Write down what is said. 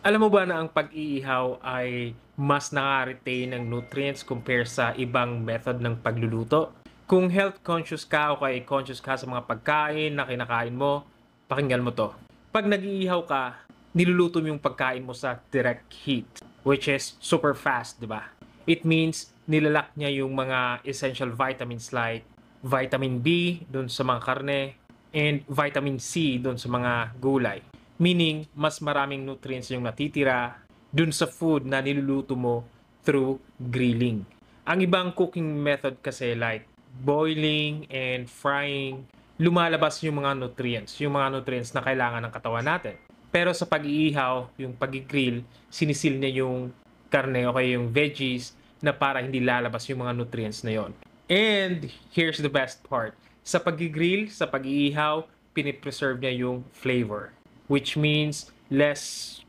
Alam mo ba na ang pag-iihaw ay mas nakaka-retain ng nutrients compare sa ibang method ng pagluluto? Kung health conscious ka o kaya conscious ka sa mga pagkain na kinakain mo, pakinggan mo 'to. 'Pag nag-iihaw ka, niluluto mo yung pagkain mo sa direct heat, which is super fast, 'di ba? It means nilalak niya yung mga essential vitamins like vitamin B dun sa mga karne and vitamin C dun sa mga gulay. Meaning, mas maraming nutrients yung natitira dun sa food na niluluto mo through grilling. Ang ibang cooking method kasi like boiling and frying, lumalabas yung mga nutrients na kailangan ng katawan natin. Pero sa pag-iihaw, yung pag-grill, sinisil niya yung karne o kaya yung veggies na para hindi lalabas yung mga nutrients na yon. And here's the best part. Sa pag-grill, sa pag-iihaw, pinipreserve niya yung flavor. Which means less